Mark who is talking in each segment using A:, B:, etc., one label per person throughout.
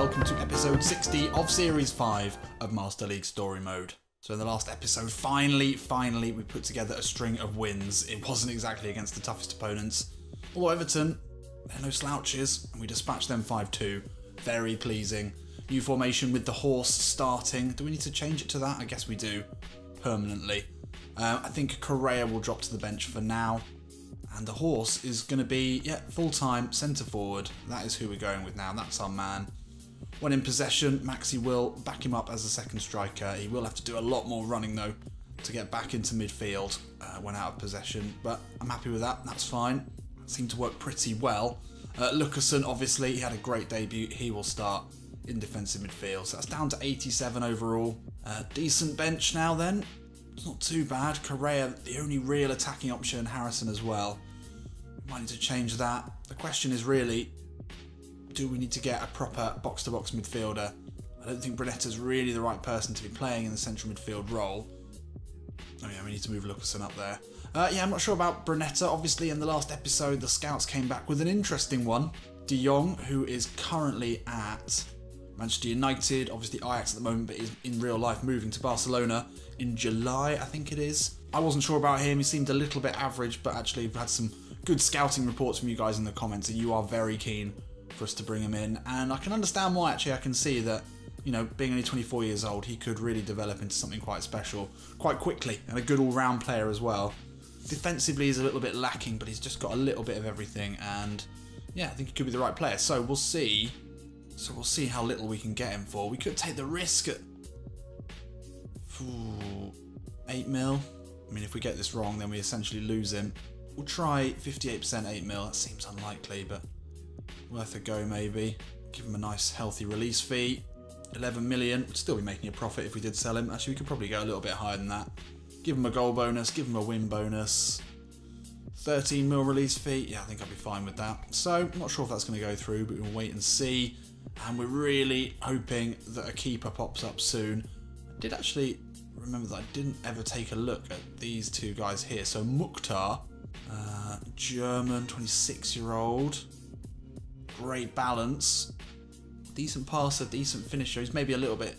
A: welcome to episode 60 of series 5 of Master League Story Mode. So in the last episode, finally, we put together a string of wins. It wasn't exactly against the toughest opponents. Although Everton, they're no slouches, and we dispatched them 5-2. Very pleasing. New formation with the horse starting. Do we need to change it to that? I guess we do, permanently. I think Correa will drop to the bench for now. And the horse is going to be, full-time centre forward. That is who we're going with now. That's our man. When in possession, Maxi will back him up as a second striker. He will have to do a lot more running, though, to get back into midfield when out of possession. But I'm happy with that. That's fine. It seemed to work pretty well. Lucasen, obviously, he had a great debut. He will start in defensive midfield. So that's down to 87 overall. Decent bench now, then. It's not too bad. Correa, the only real attacking option. Harrison as well. We might need to change that. The question is really, do we need to get a proper box-to-box midfielder? I don't think Brunetta's really the right person to be playing in the central midfield role. Oh yeah, we need to move Lucasen up there. I'm not sure about Brunetta. Obviously, in the last episode, the scouts came back with an interesting one. De Jong, who is currently at Manchester United, obviously Ajax at the moment, but is in real life moving to Barcelona in July, I think it is. I wasn't sure about him. He seemed a little bit average, but actually we've had some good scouting reports from you guys in the comments, and you are very keen for us to bring him in. And I can understand why, actually. I can see that, you know, being only 24 years old, he could really develop into something quite special quite quickly, and a good all-round player as well. Defensively, he's a little bit lacking, but he's just got a little bit of everything, and yeah, I think he could be the right player. So we'll see. We'll see how little we can get him for. We could take the risk at 8 mil. I mean, if we get this wrong, then we essentially lose him. We'll try 58% 8 mil. That seems unlikely, but worth a go maybe. Give him a nice healthy release fee. 11 million. We'd still be making a profit if we did sell him. Actually, we could probably go a little bit higher than that. Give him a goal bonus. Give him a win bonus. 13 mil release fee. Yeah, I think I'll be fine with that. So, I'm not sure if that's going to go through, but we'll wait and see. And we're really hoping that a keeper pops up soon. I did actually remember that I didn't ever take a look at these two guys here. So Mukhtar, German, 26-year-old, great balance, decent passer, decent finisher. He's maybe a little bit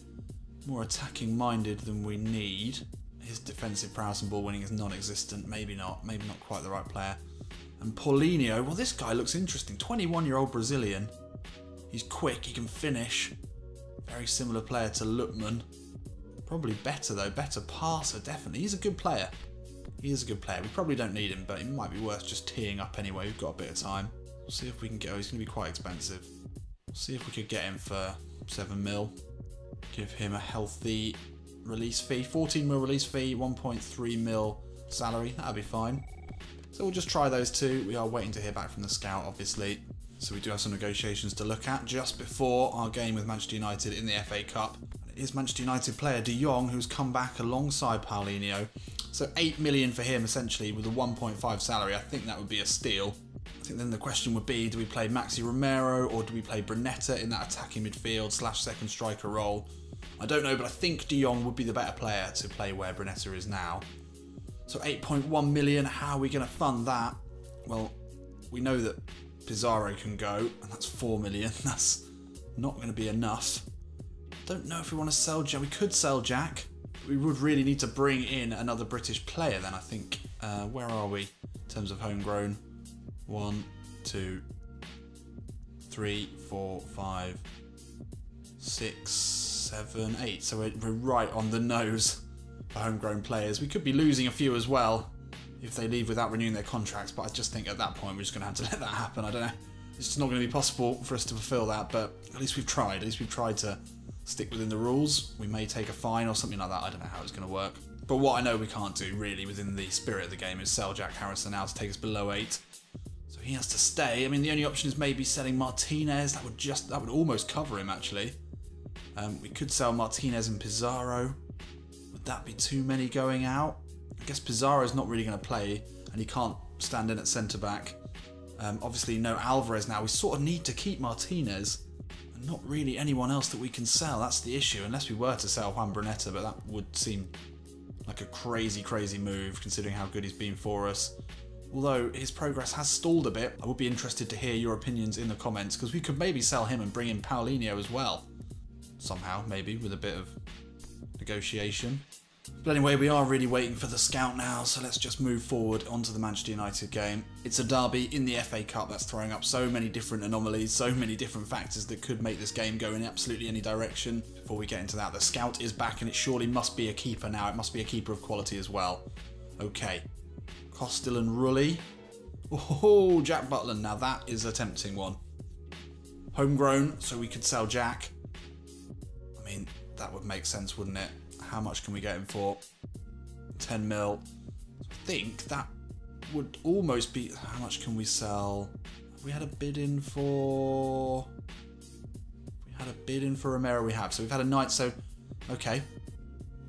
A: more attacking minded than we need. His defensive prowess and ball winning is non-existent. Maybe not quite the right player. And Paulinho, well, this guy looks interesting. 21-year-old Brazilian. He's quick, he can finish. Very similar player to Lutman. Probably better though, better passer, definitely. He's a good player. He is a good player. We probably don't need him, but it might be worth just teeing up anyway. We've got a bit of time. We'll see if we can get, he's going to be quite expensive. We'll see if we could get him for 7 mil. Give him a healthy release fee. 14 mil release fee, 1.3 mil salary. That'll be fine. So we'll just try those two. We are waiting to hear back from the scout, obviously. So we do have some negotiations to look at just before our game with Manchester United in the FA Cup. And it is Manchester United player De Jong who's come back alongside Paulinho. So 8 million for him essentially with a 1.5 salary. I think that would be a steal. I think then the question would be, do we play Maxi Romero or do we play Brunetta in that attacking midfield / second striker role? I don't know, but I think De Jong would be the better player to play where Brunetta is now. So 8.1 million, how are we going to fund that? Well, we know that Pizarro can go, and that's 4 million. That's not going to be enough. Don't know if we want to sell Jack. We could sell Jack. We would really need to bring in another British player then, I think. Where are we in terms of homegrown? 1, 2, 3, 4, 5, 6, 7, 8. So we're right on the nose for homegrown players. We could be losing a few as well if they leave without renewing their contracts, but I just think at that point we're just going to have to let that happen. I don't know. It's just not going to be possible for us to fulfill that, but at least we've tried. At least we've tried to stick within the rules. We may take a fine or something like that. I don't know how it's going to work. But what I know we can't do, really, within the spirit of the game, is sell Jack Harrison now to take us below 8. So he has to stay. I mean, the only option is maybe selling Martinez. That would almost cover him, actually. We could sell Martinez and Pizarro. Would that be too many going out? I guess Pizarro's not really going to play, and he can't stand in at centre-back. Obviously, no Alvarez now. We sort of need to keep Martinez, and not really anyone else that we can sell. That's the issue, unless we were to sell Juan Brunetta, but that would seem like a crazy, crazy move, considering how good he's been for us. Although his progress has stalled a bit. I would be interested to hear your opinions in the comments, because we could maybe sell him and bring in Paulinho as well. Somehow, maybe, with a bit of negotiation. But anyway, we are really waiting for the scout now, so let's just move forward onto the Manchester United game. It's a derby in the FA Cup that's throwing up so many different anomalies, so many different factors that could make this game go in absolutely any direction. Before we get into that, the scout is back, and it surely must be a keeper now. It must be a keeper of quality as well. Okay. Costil and Rulli. Oh, Jack Butland. Now that is a tempting one. Homegrown, so we could sell Jack. I mean, that would make sense, wouldn't it? How much can we get him for? 10 mil. I think that would almost be... How much can we sell? Have we had a bid in for... We had a bid in for Romero, we have. So we've had a night, so... Okay.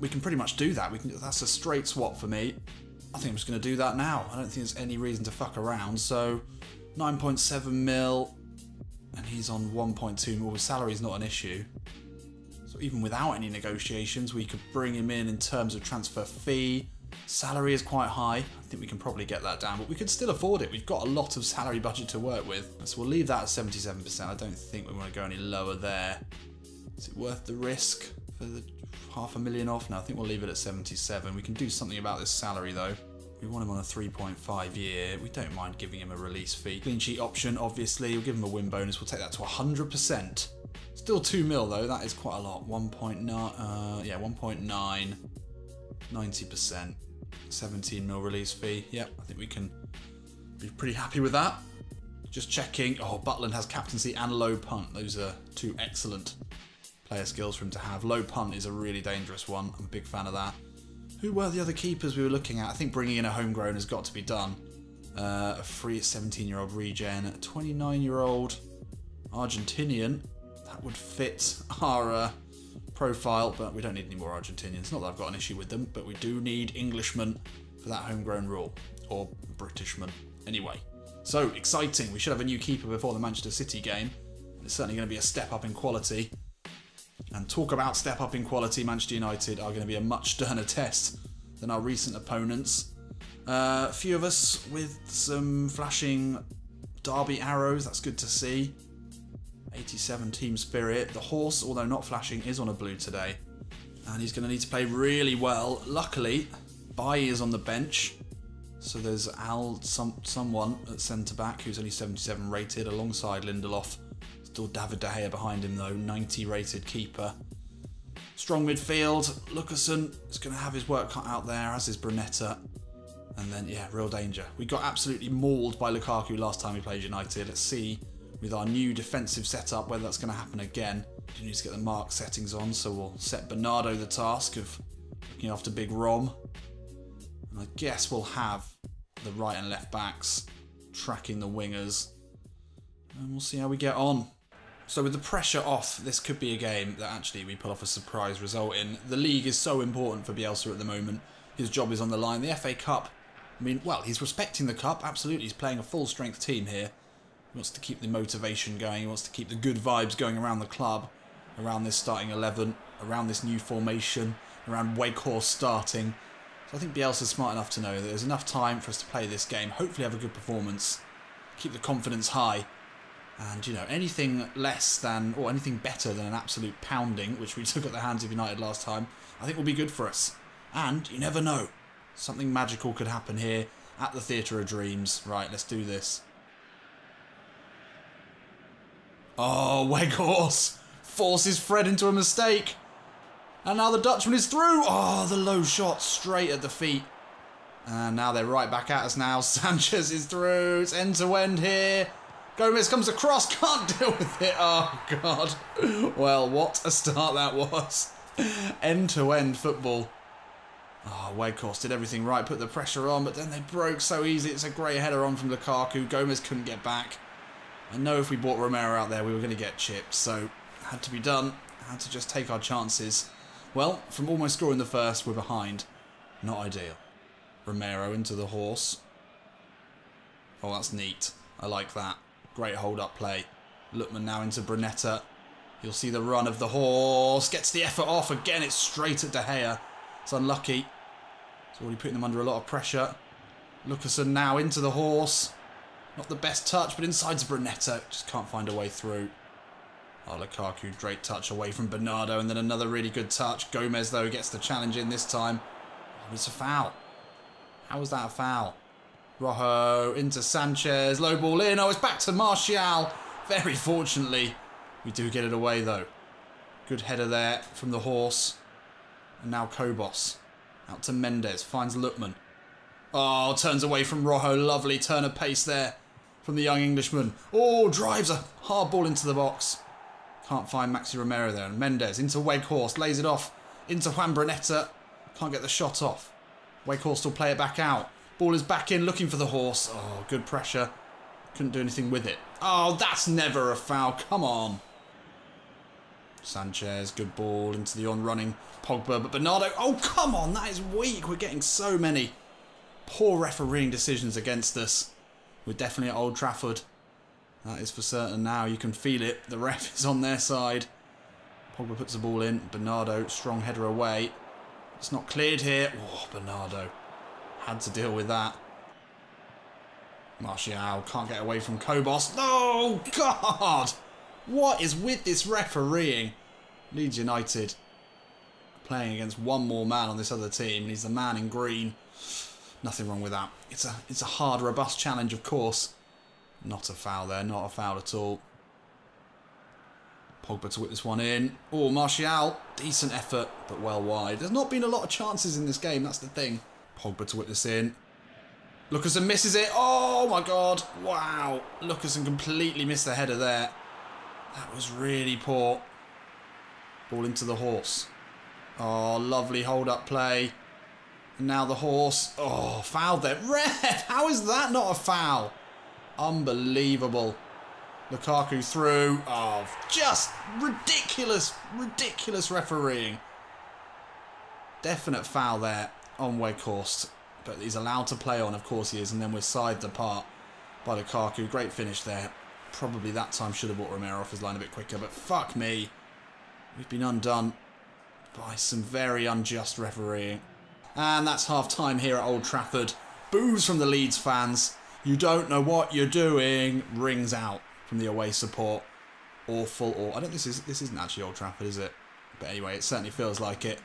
A: We can pretty much do that. That's a straight swap for me. I think I'm just going to do that now. I don't think there's any reason to fuck around. So 9.7 mil. And he's on 1.2 mil. His salary's not an issue. So even without any negotiations, we could bring him in terms of transfer fee. Salary is quite high. I think we can probably get that down, but we could still afford it. We've got a lot of salary budget to work with. So we'll leave that at 77%. I don't think we want to go any lower there. Is it worth the risk for the $500,000 off? No, I think we'll leave it at 77. We can do something about this salary though. We want him on a 3.5 year. We don't mind giving him a release fee. Clean sheet option, obviously. We'll give him a win bonus. We'll take that to 100%. Still 2 mil though, that is quite a lot. 1.9, yeah, 1.9, 90%, 17 mil release fee. Yep, I think we can be pretty happy with that. Just checking. Oh, Butland has captaincy and low punt. Those are two excellent player skills for him to have. Low punt is a really dangerous one. I'm a big fan of that. Who were the other keepers we were looking at? I think bringing in a homegrown has got to be done. A free 17-year-old regen, a 29-year-old Argentinian. That would fit our profile, but we don't need any more Argentinians. Not that I've got an issue with them, but we do need Englishmen for that homegrown rule. Or Britishmen. Anyway. So, exciting. We should have a new keeper before the Manchester City game. It's certainly going to be a step up in quality. And talk about step up in quality, Manchester United are going to be a much sterner test than our recent opponents. A few of us with some flashing derby arrows. That's good to see. 87 team spirit. The horse, although not flashing, is on a blue today. And he's going to need to play really well. Luckily, Bailly is on the bench. So there's someone at centre-back who's only 77 rated alongside Lindelof. Still David De Gea behind him though, 90 rated keeper. Strong midfield. Lucasen is going to have his work cut out there, as is Brunetta. And then, yeah, real danger. We got absolutely mauled by Lukaku last time we played United. Let's see with our new defensive setup whether that's going to happen again. We need to get the mark settings on, so we'll set Bernardo the task of looking after Big Rom. And I guess we'll have the right and left backs tracking the wingers. And we'll see how we get on. So with the pressure off, this could be a game that actually we pull off a surprise result in. The league is so important for Bielsa at the moment. His job is on the line. The FA Cup, I mean, well, he's respecting the Cup. Absolutely, he's playing a full-strength team here. He wants to keep the motivation going. He wants to keep the good vibes going around the club, around this starting 11, around this new formation, around Weghorst starting. So I think Bielsa's smart enough to know that there's enough time for us to play this game, hopefully have a good performance, keep the confidence high. And, you know, anything less than, or anything better than an absolute pounding, which we took at the hands of United last time, I think will be good for us. And you never know. Something magical could happen here at the Theatre of Dreams. Right, let's do this. Oh, Weghorst forces Fred into a mistake. And now the Dutchman is through. Oh, the low shot straight at the feet. And now they're right back at us now. Sanchez is through. It's end to end here. Gomez comes across, can't deal with it. Oh, God. Well, what a start that was. End-to-end football. Oh, Weghorst did everything right, put the pressure on, but then they broke so easy. It's a great header on from Lukaku. Gomez couldn't get back. I know if we brought Romero out there, we were going to get chipped, so had to be done. Had to just take our chances. Well, from almost scoring the first, we're behind. Not ideal. Romero into the horse. Oh, that's neat. I like that. Great hold-up play. Lookman now into Brunetta. You'll see the run of the horse. Gets the effort off. Again, it's straight at De Gea. It's unlucky. It's already putting them under a lot of pressure. Lucasen now into the horse. Not the best touch, but inside to Brunetta. Just can't find a way through. Oh, Lukaku, great touch away from Bernardo, and then another really good touch. Gomez, though, gets the challenge in this time. Oh, it's a foul. How was that a foul? Rojo into Sanchez, low ball in. Oh, it's back to Martial. Very fortunately, we do get it away, though. Good header there from the horse. And now Kobos. Out to Mendes, finds Lutman. Oh, turns away from Rojo. Lovely turn of pace there from the young Englishman. Oh, drives a hard ball into the box. Can't find Maxi Romero there. And Mendes into Weghorst, lays it off into Juan Brunetta. Can't get the shot off. Weghorst will play it back out. Ball is back in, looking for the horse. Oh, good pressure. Couldn't do anything with it. Oh, that's never a foul. Come on. Sanchez, good ball into the on-running Pogba. But Bernardo, oh, come on. That is weak. We're getting so many poor refereeing decisions against us. We're definitely at Old Trafford. That is for certain now. You can feel it. The ref is on their side. Pogba puts the ball in. Bernardo, strong header away. It's not cleared here. Oh, Bernardo. Had to deal with that. Martial can't get away from Kobos. No! God! What is with this refereeing? Leeds United playing against one more man on this other team, and he's the man in green. Nothing wrong with that. It's a hard, robust challenge, of course. Not a foul there, not a foul at all. Pogba to whip this one in. Oh, Martial, decent effort, but well wide. There's not been a lot of chances in this game, that's the thing. Pogba to whip this in. Lucasen misses it. Oh my God, wow. Lucasen completely missed the header there. That was really poor. Ball into the horse. Oh, lovely hold-up play. And now the horse. Oh, fouled there. Ref, how is that not a foul? Unbelievable. Lukaku through. Oh, just ridiculous, ridiculous refereeing. Definite foul there on Weghorst. But he's allowed to play on, of course he is. And then we're sided apart by Lukaku. Great finish there. Probably that time should have brought Romero off his line a bit quicker. But fuck me. We've been undone by some very unjust refereeing. And that's half-time here at Old Trafford. Boos from the Leeds fans. You don't know what you're doing. Rings out from the away support. Awful. Or I don't. This isn't actually Old Trafford, is it? But anyway, it certainly feels like it.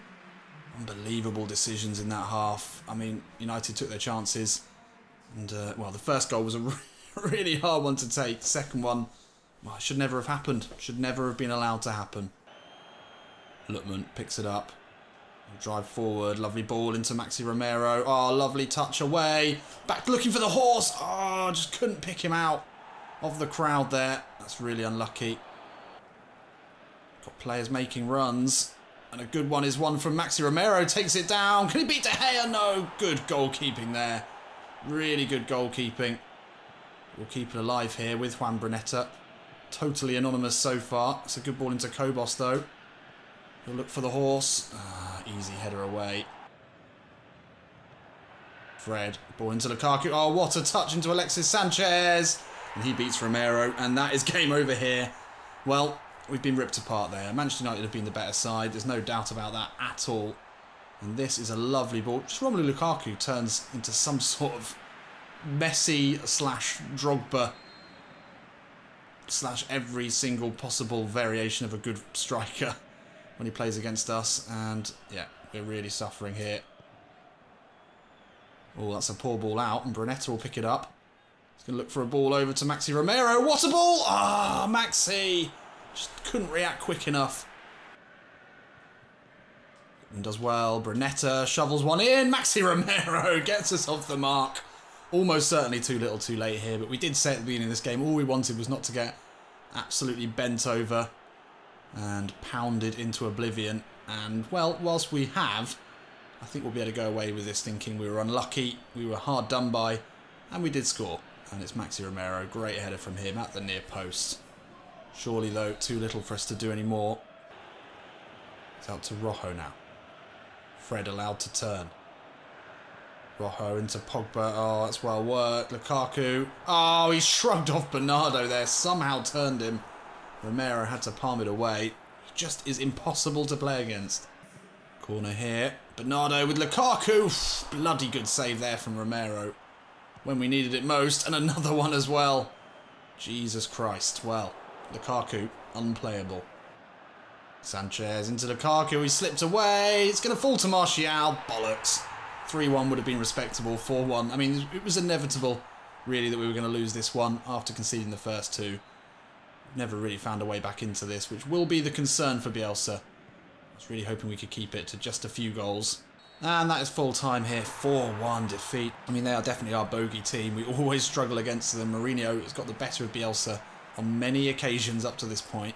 A: Unbelievable decisions in that half. I mean, United took their chances, and well, the first goal was a really hard one to take. The second one, well, it should never have happened. Should never have been allowed to happen. Lutman picks it up. Drive forward, lovely ball into Maxi Romero. Oh, lovely touch away. Back looking for the horse. Oh, just couldn't pick him out of the crowd there. That's really unlucky. Got players making runs. And a good one is one from Maxi Romero. Takes it down. Can he beat De Gea? No. Good goalkeeping there. Really good goalkeeping. We'll keep it alive here with Juan Brunetta. Totally anonymous so far. It's a good ball into Kobos though. He'll look for the horse. Easy header away. Fred. Ball into Lukaku. Oh, what a touch into Alexis Sanchez. And he beats Romero. And that is game over here. Well, we've been ripped apart there. Manchester United have been the better side. There's no doubt about that at all. And this is a lovely ball. Just Romelu Lukaku turns into some sort of Messi / Drogba / every single possible variation of a good striker when he plays against us. And yeah, we're really suffering here. Oh, that's a poor ball out, and Brunetta will pick it up. He's going to look for a ball over to Maxi Romero. What a ball! Ah, Maxi! Just couldn't react quick enough. And does well. Brunetta shovels one in. Maxi Romero gets us off the mark. Almost certainly too little too late here, but we did say at the beginning of this game all we wanted was not to get absolutely bent over and pounded into oblivion. And, well, whilst we have, I think we'll be able to go away with this thinking we were unlucky, we were hard done by, and we did score. And it's Maxi Romero. Great header from him at the near post. Surely, though, too little for us to do any more. It's out to Rojo now. Fred allowed to turn. Rojo into Pogba. Oh, that's well worked. Lukaku. Oh, he shrugged off Bernardo there. Somehow turned him. Romero had to palm it away. He just is impossible to play against. Corner here. Bernardo with Lukaku. Bloody good save there from Romero. when we needed it most, and another one as well. Jesus Christ. Well, Lukaku, unplayable. Sanchez into Lukaku, he slipped away. It's going to fall to Martial. Bollocks. 3-1 would have been respectable. 4-1. I mean, it was inevitable, really, that we were going to lose this one after conceding the first two. Never really found a way back into this, which will be the concern for Bielsa. I was really hoping we could keep it to just a few goals. And that is full time here. 4-1 defeat. I mean, they are definitely our bogey team. We always struggle against them. Mourinho has got the better of Bielsa on many occasions up to this point.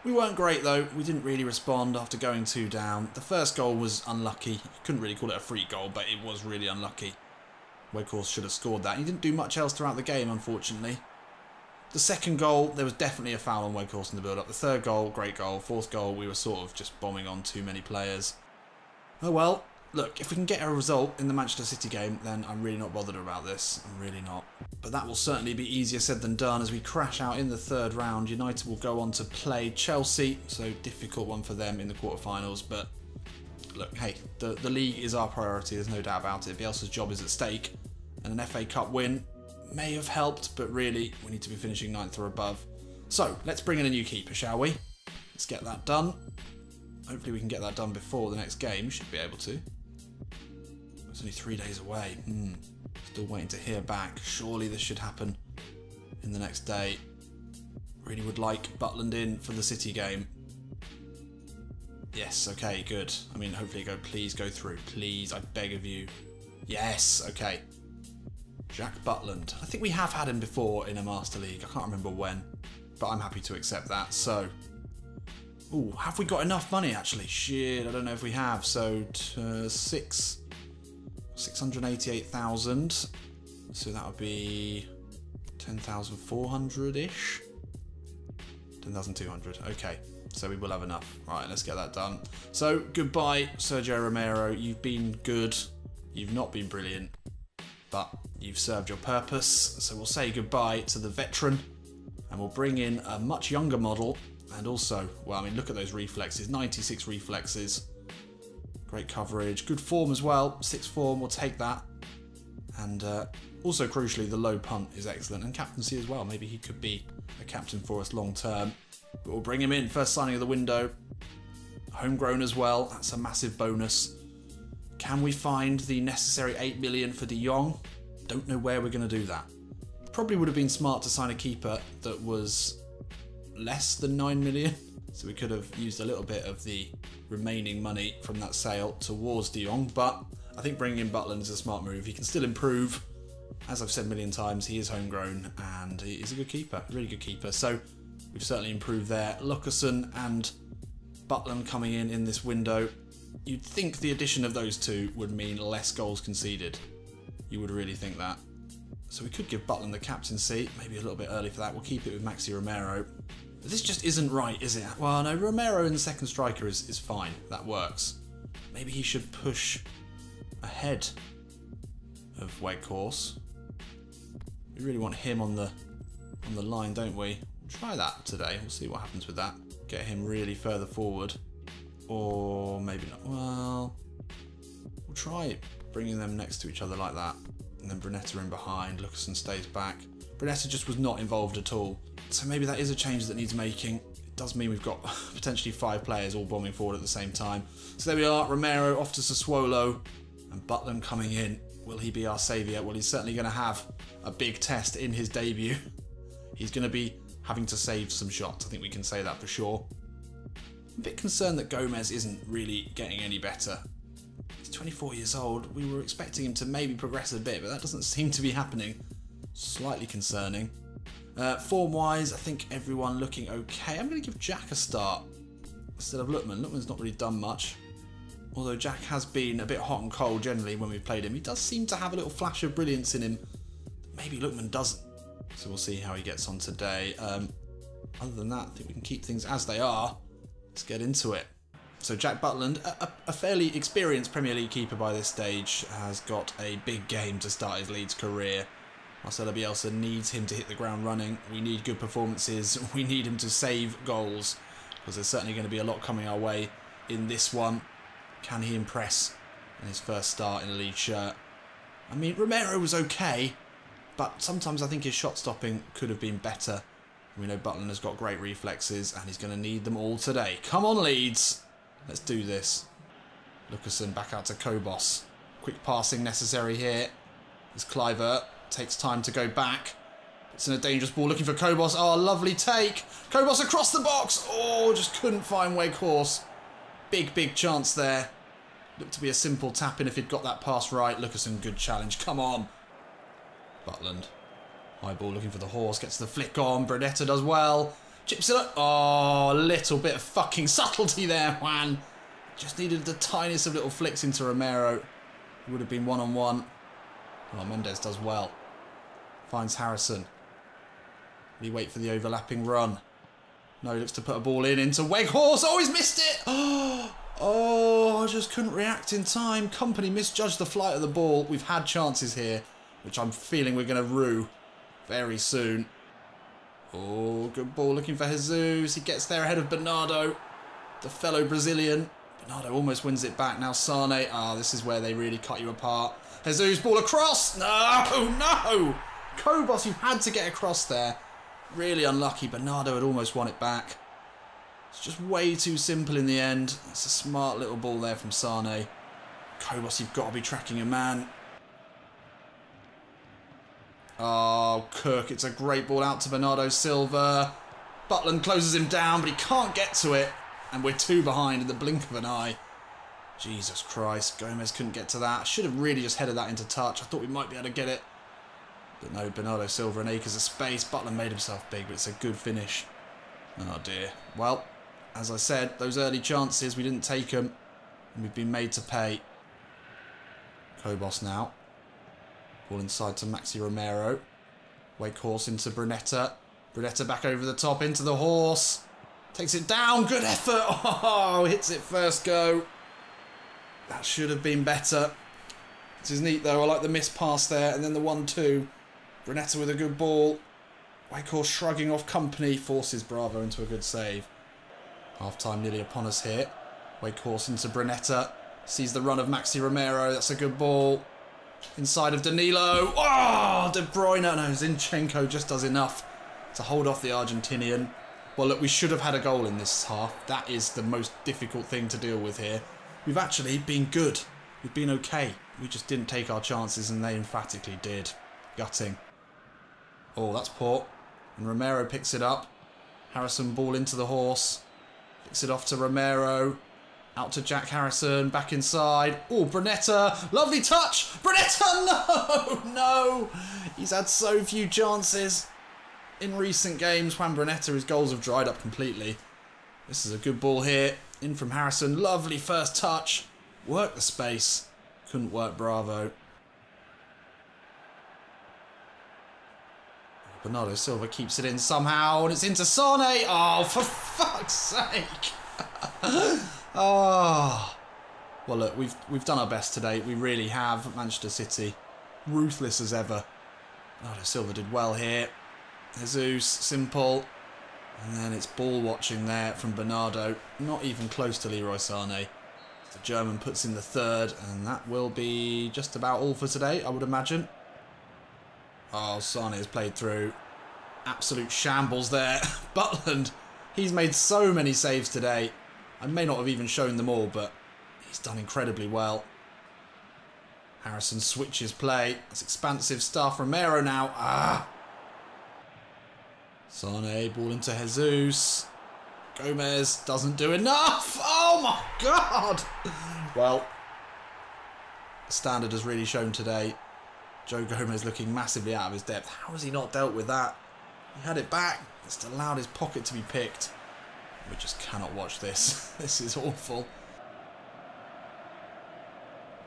A: We weren't great though. We didn't really respond after going 2 down. The first goal was unlucky. You couldn't really call it a free goal, but it was really unlucky. Weghorst should have scored that. He didn't do much else throughout the game, unfortunately. The second goal, there was definitely a foul on Weghorst in the build-up. The third goal, great goal. Fourth goal, we were sort of just bombing on too many players. Oh well, look, if we can get a result in the Manchester City game, then I'm really not bothered about this. I'm really not. But that will certainly be easier said than done as we crash out in the third round. United will go on to play Chelsea, so difficult one for them in the quarterfinals. But look, hey, the league is our priority, there's no doubt about it. Bielsa's job is at stake, and an FA Cup win may have helped, but really, we need to be finishing 9th or above. So, let's bring in a new keeper, shall we? Let's get that done. Hopefully we can get that done before the next game. We should be able to. It's only 3 days away. Still waiting to hear back. Surely this should happen in the next day. Really would like Butland in for the City game. Yes, okay, good. I mean, hopefully please go through. Please, I beg of you. Yes, okay. Jack Butland. I think we have had him before in a Master League. I can't remember when, but I'm happy to accept that. So, ooh, have we got enough money actually? Shit, I don't know if we have. So, 688,000. So that would be 10,400-ish. 10,200. Okay, so we will have enough. Right, let's get that done. So, goodbye, Sergio Romero. You've been good. You've not been brilliant, but you've served your purpose. So we'll say goodbye to the veteran, and we'll bring in a much younger model. And also, well, I mean, look at those reflexes. 96 reflexes. Great coverage. Good form as well. 6th form, we'll take that. And also, crucially, the low punt is excellent. And captaincy as well. Maybe he could be a captain for us long term. But we'll bring him in. First signing of the window. Homegrown as well. That's a massive bonus. Can we find the necessary 8 million for De Jong? Don't know where we're going to do that. Probably would have been smart to sign a keeper that was less than 9 million. So we could have used a little bit of the remaining money from that sale towards De Jong. But I think bringing in Butland is a smart move. He can still improve. As I've said a million times, he is homegrown and he is a good keeper. A really good keeper. So we've certainly improved there. Lucassen and Butland coming in this window. You'd think the addition of those two would mean less goals conceded. You would really think that. So we could give Butland the captaincy, maybe a little bit early for that. We'll keep it with Maxi Romero. But this just isn't right, is it? Well, no, Romero in the second striker is fine. That works. Maybe he should push ahead of Weghorst. We really want him on the line, don't we? We'll try that today. We'll see what happens with that. Get him really further forward. Or maybe not. Well, we'll try bringing them next to each other like that. And then Brunetta in behind. Lucassen stays back. Brunetta just was not involved at all. So maybe that is a change that needs making. It does mean we've got potentially 5 players all bombing forward at the same time. So there we are. Romero off to Sassuolo. And Butland coming in. Will he be our saviour? Well, he's certainly going to have a big test in his debut. He's going to be having to save some shots. I think we can say that for sure. I'm a bit concerned that Gomez isn't really getting any better. He's 24 years old. We were expecting him to maybe progress a bit, but that doesn't seem to be happening. Slightly concerning. Form-wise, I think everyone looking okay. I'm going to give Jack a start instead of Lookman. Lookman's not really done much. Although Jack has been a bit hot and cold generally when we've played him. He does seem to have a little flash of brilliance in him. Maybe Lookman doesn't. So we'll see how he gets on today. Other than that, I think we can keep things as they are. Let's get into it. So Jack Butland, a fairly experienced Premier League keeper by this stage, has got a big game to start his Leeds career. Marcelo Bielsa needs him to hit the ground running. We need good performances. We need him to save goals, because there's certainly going to be a lot coming our way in this one. Can he impress in his first start in a Leeds shirt? I mean, Romero was okay, But sometimes I think his shot stopping could have been better. We know Butland has got great reflexes and he's going to need them all today. Come on, Leeds. Let's do this. Lucasen back out to Kobos. Quick passing necessary here. As Cliver takes time to go back. It's in a dangerous ball looking for Kobos. Oh, lovely take. Kobos across the box. Oh, just couldn't find Weghorst. Big chance there. Looked to be a simple tap in if he'd got that pass right. Lucasen, good challenge. Come on. Butland. High ball looking for the horse. Gets the flick on. Brunetta does well. Chips it up. Oh, a little bit of fucking subtlety there, Juan. Just needed the tiniest of little flicks into Romero. It would have been one-on-one. Oh, Mendes does well. Finds Harrison. Will he wait for the overlapping run? No, he looks to put a ball in into Weghorst. Oh, he's missed it. Oh, I just couldn't react in time. Company misjudged the flight of the ball. We've had chances here, which I'm feeling we're going to rue very soon. Oh, good ball looking for Jesus. He gets there ahead of Bernardo, the fellow Brazilian. Bernardo almost wins it back. Now Sane. Ah, this is where they really cut you apart. Jesus, ball across. No. Kobos, you had to get across there. Really unlucky. Bernardo had almost won it back. It's just way too simple in the end. It's a smart little ball there from Sane. Kobos, you've got to be tracking a man. Oh, Kirk, it's a great ball out to Bernardo Silva. Butland closes him down, but he can't get to it. And we're 2 behind in the blink of an eye. Jesus Christ, Gomez couldn't get to that. I should have really just headed that into touch. I thought we might be able to get it. But no, Bernardo Silva and acres of space. Butland made himself big, but it's a good finish. Oh dear. Well, as I said, those early chances, we didn't take them. And we've been made to pay. Kobos now. Ball inside to Maxi Romero. Weghorst into Brunetta. Brunetta back over the top into the horse. Takes it down. Good effort. Oh, hits it first go. That should have been better. This is neat though. I like the missed pass there. And then the 1-2. Brunetta with a good ball. Weghorst shrugging off company. Forces Bravo into a good save. Half time nearly upon us here. Weghorst into Brunetta. Sees the run of Maxi Romero. That's a good ball. Inside of Danilo. Oh, De Bruyne. No, Zinchenko just does enough to hold off the Argentinian. Well, look, we should have had a goal in this half. That is the most difficult thing to deal with here. We've actually been good. We've been okay. We just didn't take our chances, and they emphatically did. Gutting. Oh, that's poor. And Romero picks it up. Harrison ball into the horse. Picks it off to Romero. Out to Jack Harrison, back inside. Oh, Brunetta, lovely touch. Brunetta, no. He's had so few chances in recent games. Juan Brunetta, his goals have dried up completely. This is a good ball here. In from Harrison, lovely first touch. Work the space. Couldn't work Bravo. Bernardo Silva keeps it in somehow, and it's into Sane. Oh, for fuck's sake. Oh. Well, look, we've done our best today. We really have. Manchester City, ruthless as ever. Bernardo Silva did well here. Jesus, simple. And then it's ball watching there from Bernardo. Not even close to Leroy Sane. The German puts in the third, and that will be just about all for today, I would imagine. Oh, Sane has played through. Absolute shambles there. Butland, he's made so many saves today. I may not have even shown them all, but he's done incredibly well. Harrison switches play. That's expansive stuff. Romero now. Ah! Sane, ball into Jesus. Gomez doesn't do enough. Oh my God! Well, the standard has really shown today. Joe Gomez looking massively out of his depth. How has he not dealt with that? He had it back. Just allowed his pocket to be picked. We just cannot watch this. This is awful.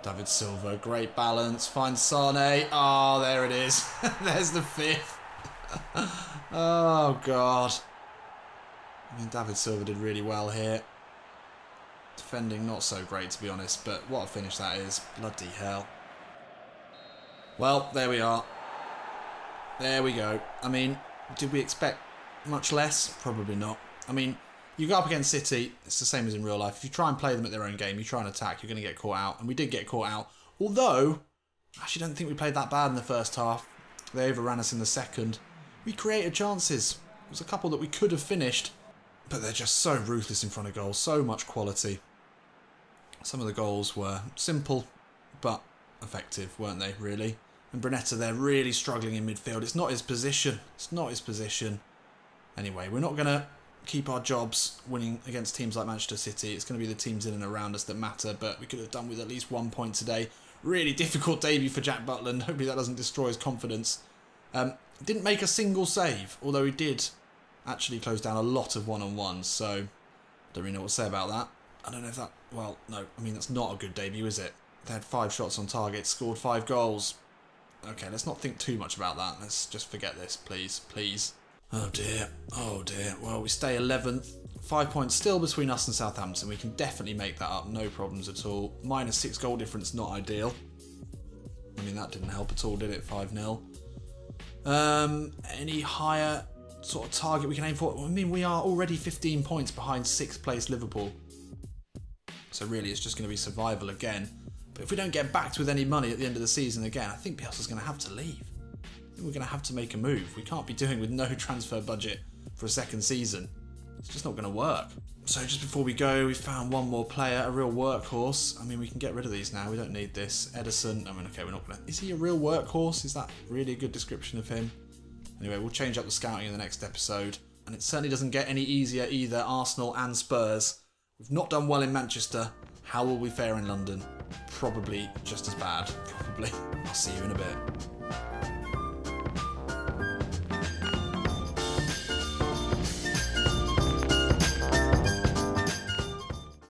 A: David Silva, great balance. Finds Sane. Oh, there it is. There's the fifth. Oh, God. I mean, David Silva did really well here. Defending not so great, to be honest, but what a finish that is. Bloody hell. Well, there we are. There we go. I mean, did we expect much less? Probably not. I mean, you go up against City, it's the same as in real life. If you try and play them at their own game, you try and attack, you're going to get caught out. And we did get caught out. Although, I actually don't think we played that bad in the first half. They overran us in the second. We created chances. There was a couple that we could have finished, but they're just so ruthless in front of goal. So much quality. Some of the goals were simple, but effective, weren't they, really? And Brunetta, they're really struggling in midfield. It's not his position. It's not his position. Anyway, we're not going to keep our jobs winning against teams like Manchester City. It's going to be the teams in and around us that matter, but we could have done with at least 1 point today. Really difficult debut for Jack Butland. Hopefully that doesn't destroy his confidence. Didn't make a single save, although he did actually close down a lot of one-on-ones, so I don't really know what to say about that. I don't know if that... Well, no, I mean, that's not a good debut, is it? They had 5 shots on target, scored 5 goals. Okay, let's not think too much about that. Let's just forget this, please, please. Oh dear, oh dear. Well, we stay 11th. 5 points still between us and Southampton. We can definitely make that up, no problems at all. -6 goal difference, not ideal. I mean, that didn't help at all, did it? 5-0. Any higher sort of target we can aim for? I mean, we are already 15 points behind 6th place Liverpool. So really, it's just going to be survival again. But if we don't get backed with any money at the end of the season again, I think Bielsa's going to have to leave. I think we're going to have to make a move. We can't be doing with no transfer budget for a second season. It's just not going to work. So just before we go, we found one more player, a real workhorse. I mean, we can get rid of these now. We don't need this. Edison. I mean, okay, we're not going to... Is he a real workhorse? Is that really a good description of him? Anyway, we'll change up the scouting in the next episode. And it certainly doesn't get any easier either, Arsenal and Spurs. We've not done well in Manchester. How will we fare in London? Probably just as bad. Probably. I'll see you in a bit.